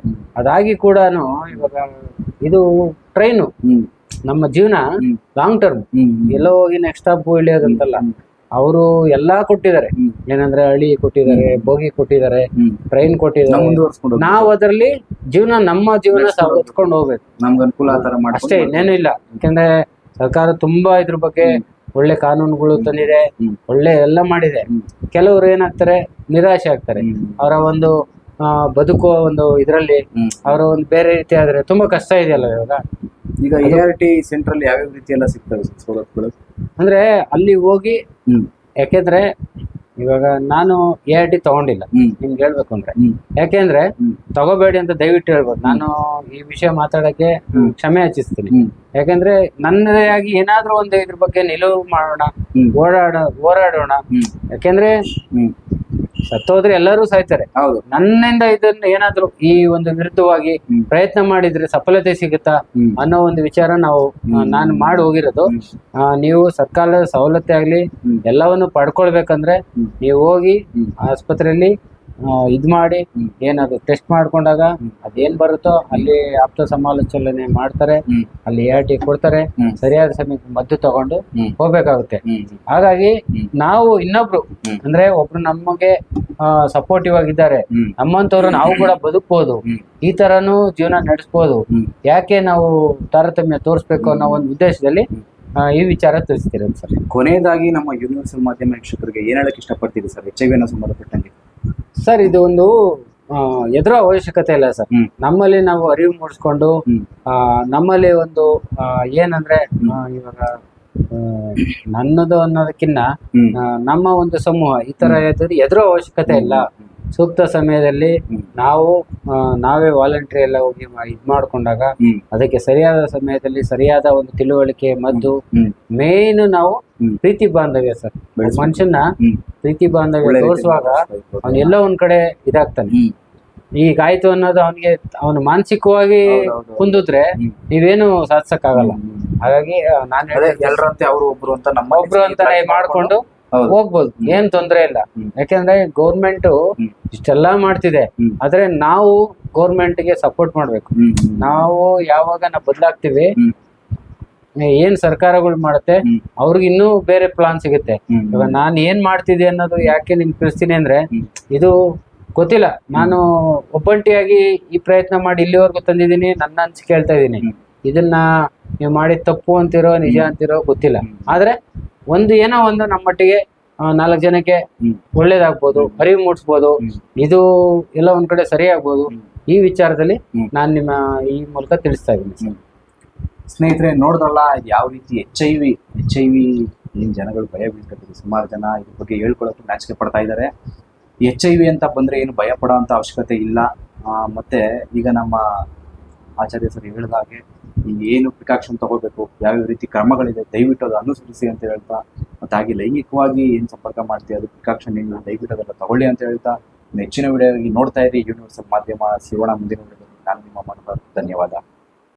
ಅದಾಗಿ ಕೂಡ ಇವಾಗ ಇದು ಟ್ರೈನು ನಮ್ಮ ಜೀವನ ಲಾಂಗ್ ಟರ್ಮ್. ಎಲ್ಲೋ ಹೋಗಿ ನೆಕ್ಸ್ಟ್ ಸ್ಟಾಪ್ ಇಳಿಯೋದಂತಲ್ಲ, ಅವರು ಎಲ್ಲಾ ಕೊಟ್ಟಿದ್ದಾರೆ. ಏನಂದ್ರೆ ಹಳಿ ಕೊಟ್ಟಿದ್ದಾರೆ, ಬೋಗಿ ಕೊಟ್ಟಿದ್ದಾರೆ, ಟ್ರೈನ್ ಕೊಟ್ಟಿದ್ದಾರೆ. ನಾವು ಅದರಲ್ಲಿ ನಮ್ಮ ಜೀವನ ಹೊತ್ಕೊಂಡು ಹೋಗ್ಬೇಕು. ನಮ್ಗೆ ಅನುಕೂಲ ಅಷ್ಟೇ, ಇನ್ನೇನು ಇಲ್ಲ. ಯಾಕಂದ್ರೆ ಸರ್ಕಾರ ತುಂಬಾ ಇದ್ರ ಬಗ್ಗೆ ಒಳ್ಳೆ ಕಾನೂನುಗಳು ತಂದಿದೆ, ಒಳ್ಳೆ ಎಲ್ಲ ಮಾಡಿದೆ. ಕೆಲವರು ಏನಾಗ್ತಾರೆ, ನಿರಾಶೆ ಆಗ್ತಾರೆ. ಅವರ ಒಂದು ಬದುಕುವ ಒಂದು ಇದರಲ್ಲಿ ಅವರ ಒಂದು ಬೇರೆ ರೀತಿ ಆದ್ರೆ ತುಂಬಾ ಕಷ್ಟ ಇದೆಯಲ್ಲ. ಈಗ ART ಸೆಂಟರ್ ಅಲ್ಲಿ ಯಾವ್ಯಾವ ರೀತಿ ಎಲ್ಲ ಸಿಗ್ತವೆ ಸವಲತ್ತುಗಳು? ಅಂದ್ರೆ ಅಲ್ಲಿ ಹೋಗಿ, ಯಾಕೆಂದ್ರೆ ಇವಾಗ ನಾನು ART ತಗೊಂಡಿಲ್ಲ ನಿಮ್ಗೆ ಹೇಳ್ಬೇಕು ಅಂದ್ರೆ. ಯಾಕೆಂದ್ರೆ ತಗೋಬೇಡಿ ಅಂತ ದಯವಿಟ್ಟು ಹೇಳ್ಬೋದು. ನಾನು ಈ ವಿಷಯ ಮಾತಾಡಕ್ಕೆ ಕ್ಷಮೆ ಯಾಚಿಸ್ತೀನಿ. ಯಾಕಂದ್ರೆ ನನ್ನದೇ ಆಗಿ ಏನಾದ್ರೂ ಒಂದು ಇದ್ರ ಬಗ್ಗೆ ನಿಲುವು ಮಾಡೋಣ, ಹೋರಾಡೋಣ. ಯಾಕೆಂದ್ರೆ ಸತ್ತೋದ್ರೆ ಎಲ್ಲರೂ ಸಾಯ್ತಾರೆ. ನನ್ನಿಂದ ಇದನ್ನ ಏನಾದ್ರು ಈ ಒಂದು ವಿರುದ್ಧವಾಗಿ ಪ್ರಯತ್ನ ಮಾಡಿದ್ರೆ ಸಫಲತೆ ಸಿಗುತ್ತಾ ಅನ್ನೋ ಒಂದು ವಿಚಾರ ನಾನು ಮಾಡಿ ಹೋಗಿರೋದು. ನೀವು ಸರ್ಕಾರದ ಸವಲತ್ತೆ ಆಗ್ಲಿ ಎಲ್ಲವನ್ನು ಪಡ್ಕೊಳ್ಬೇಕಂದ್ರೆ ನೀವು ಹೋಗಿ ಆಸ್ಪತ್ರೆಯಲ್ಲಿ ಇದ್ ಮಾಡಿ ಏನದು ಟೆಸ್ಟ್ ಮಾಡ್ಕೊಂಡಾಗ ಅದೇನ್ ಬರುತ್ತೋ ಅಲ್ಲಿ ಆಪ್ತ ಸಮಾಲೋಚನೆ ಮಾಡ್ತಾರೆ, ಅಲ್ಲಿ ART ಕೊಡ್ತಾರೆ, ಸರಿಯಾದ ಸಮಯಕ್ಕೆ ಮದ್ದು ತಗೊಂಡು ಹೋಗ್ಬೇಕಾಗುತ್ತೆ. ಹಾಗಾಗಿ ನಾವು ಇನ್ನೊಬ್ರು ಅಂದ್ರೆ ಒಬ್ರು ನಮಗೆ ಸಪೋರ್ಟಿವ್ ಆಗಿದ್ದಾರೆ, ನಮ್ಮಂತವ್ರು ನಾವು ಕೂಡ ಬದುಕ್ಬೋದು, ಈ ತರನು ಜೀವನ ನಡೆಸ್ಬೋದು, ಯಾಕೆ ನಾವು ತಾರತಮ್ಯ ತೋರಿಸ್ಬೇಕು ಅನ್ನೋ ಒಂದು ಉದ್ದೇಶದಲ್ಲಿ ಈ ವಿಚಾರ ತಿಳಿಸ್ತೀರ ಸರ್. ಕೊನೆಯದಾಗಿ ನಮ್ಮ ಯೂನಿವರ್ಸಲ್ ಮಾಧ್ಯಮ ವೀಕ್ಷಕರಿಗೆ ಏನ್ ಹೇಳಕ್ ಇಷ್ಟಪಡ್ತೀರಿ ಸರ್ HIV ಅನ್ನೋ ಸಂಬಂಧಪಟ್ಟಂಗೆ? ಸರ್ ಇದು ಒಂದು ಎದುರೋ ಅವಶ್ಯಕತೆ ಇಲ್ಲ ಸರ್. ನಮ್ಮಲ್ಲಿ ನಾವು ಅರಿವು ಮೂಡಿಸ್ಕೊಂಡು ನಮ್ಮಲ್ಲಿ ಒಂದು ಏನಂದ್ರೆ ಇವಾಗ ನನ್ನದು ಅನ್ನೋದಕ್ಕಿಂತ ನಮ್ಮ ಒಂದು ಸಮೂಹ ಈ ತರ ಎದುರೋ ಅವಶ್ಯಕತೆ ಇಲ್ಲ. ಸೂಕ್ತ ಸಮಯದಲ್ಲಿ ನಾವು ನಾವೇ ವಾಲಂಟ್ರಿ ಎಲ್ಲ ಹೋಗಿ ಇದ್ ಮಾಡ್ಕೊಂಡಾಗ ಅದಕ್ಕೆ ಸರಿಯಾದ ಸಮಯದಲ್ಲಿ ಸರಿಯಾದ ಒಂದು ತಿಳುವಳಿಕೆ ಮದ್ದು ಮೇನ್ ನಾವು ಪ್ರೀತಿ ಬಾಂಧವ್ಯ ಸರ್. ಮನುಷ್ಯನ ಪ್ರೀತಿ ಬಾಂಧವ್ಯ ತೋರಿಸುವಾಗ ಅವ್ನು ಎಲ್ಲೋ ಒಂದ್ ಕಡೆ ಇದಾಗ್ತಾನೆ. ಈಗಾಯ್ತು ಅನ್ನೋದು ಅವನಿಗೆ ಅವನು ಮಾನಸಿಕವಾಗಿ ಕುಂದಿದ್ರೆ ನೀವೇನು ಸಾಧಿಸಕ್ಕಾಗಲ್ಲ. ಹಾಗಾಗಿ ನಾನು ಎಲ್ಲರಂತೆ ಅವರು ಒಬ್ರು ಅಂತ ನಮ್ಮ ಒಬ್ರು ಅಂತಾನೆ ಮಾಡ್ಕೊಂಡು ಹೋಗ್ಬೋದು, ಏನ್ ತೊಂದ್ರೆ ಇಲ್ಲ. ಯಾಕೆಂದ್ರೆ ಗೌರ್ಮೆಂಟ್ ಇಷ್ಟೆಲ್ಲಾ ಮಾಡ್ತಿದೆ, ಆದ್ರೆ ನಾವು ಗೌರ್ಮೆಂಟ್ ಗೆ ಸಪೋರ್ಟ್ ಮಾಡ್ಬೇಕು. ನಾವು ಯಾವಾಗ ನಾವು ಬದಲಾಗ್ತಿವಿ, ಏನ್ ಸರ್ಕಾರಗಳು ಮಾಡುತ್ತೆ ಅವ್ರಿಗೆ ಇನ್ನೂ ಬೇರೆ ಪ್ಲಾನ್ ಸಿಗುತ್ತೆ. ಇವಾಗ ನಾನ್ ಏನ್ ಮಾಡ್ತಿದ್ದೆ ಅನ್ನೋದು ಯಾಕೆ ನಿಮ್ಗೆ ತಿಳಿಸ್ತೀನಿ ಅಂದ್ರೆ, ಇದು ಗೊತ್ತಿಲ್ಲ, ನಾನು ಒಬ್ಬಂಟಿಯಾಗಿ ಈ ಪ್ರಯತ್ನ ಮಾಡಿ ಇಲ್ಲಿವರೆಗೂ ತಂದಿದ್ದೀನಿ, ನನ್ನ ಅನ್ಸಿಕೆ ಹೇಳ್ತಾ ಇದೀನಿ. ಇದನ್ನ ನೀವು ಮಾಡಿದ ತಪ್ಪು ಅಂತಿರೋ ನಿಜ ಅಂತಿರೋ ಗೊತ್ತಿಲ್ಲ, ಆದ್ರೆ ಒಂದು ಏನೋ ಒಂದು ನಮ್ಮಟ್ಟಿಗೆ 4 ಜನಕ್ಕೆ ಒಳ್ಳೇದಾಗ್ಬೋದು, ಅರಿವು ಮೂಡಿಸ್ಬೋದು, ಇದು ಎಲ್ಲ ಒಂದ್ ಕಡೆ ಸರಿ ಆಗ್ಬೋದು. ಈ ವಿಚಾರದಲ್ಲಿ ನಾನು ನಿಮ್ಮ ಈ ಮೂಲಕ ತಿಳಿಸ್ತಾ ಇದ್ದೀನಿ. ಸ್ನೇಹಿತರೆ, ನೋಡಿದ್ರಲ್ಲ ಯಾವ ರೀತಿ HIV ಏನ್ ಜನಗಳು ಭಯ ಬೀಳ್ತಾರೆ. ಸುಮಾರು ಜನ ಇದ್ರ ಬಗ್ಗೆ ಹೇಳ್ಕೊಳ್ಳೋಕೆ ನಾಚಿಕೆ ಪಡ್ತಾ ಇದ್ದಾರೆ. HIV ಅಂತ ಬಂದ್ರೆ ಏನು ಭಯ ಪಡೋ ಅಂತ ಅವಶ್ಯಕತೆ ಇಲ್ಲ. ಮತ್ತೆ ಈಗ ನಮ್ಮ ಆಚಾರ್ಯ ಸರ್ ಹೇಳಿದಾಗೆ ಏನು ಪ್ರಿಕಾಕ್ಷನ್ ತಗೋಬೇಕು, ಯಾವ್ಯಾವ ರೀತಿ ಕ್ರಮಗಳಿದೆ, ದಯವಿಟ್ಟು ಅದು ಅನುಸರಿಸಿ ಅಂತ ಹೇಳ್ತಾ, ಮತ್ತೆ ಹಾಗೆ ಲೈಂಗಿಕವಾಗಿ ಏನು ಸಂಪರ್ಕ ಮಾಡ್ತೀವಿ ಅದು ಪ್ರಿಕಾಕ್ಷನ್ ಏನು ದಯವಿಟ್ಟು ಅದೆಲ್ಲ ತಗೊಳ್ಳಿ ಅಂತ ಹೇಳ್ತಾ, ಹೆಚ್ಚಿನ ವಿಡಿಯೋ ನೋಡ್ತಾ ಇರಿ ಯೂನಿವರ್ಸಲ್ ಮಾಧ್ಯಮ. ಸಿಗೋಣ ಮುಂದಿನ ವಿಡಿಯೋದಲ್ಲಿ. ನಾನು ನಿಮ್ಮ ಮನೋಹರ್. ಧನ್ಯವಾದ.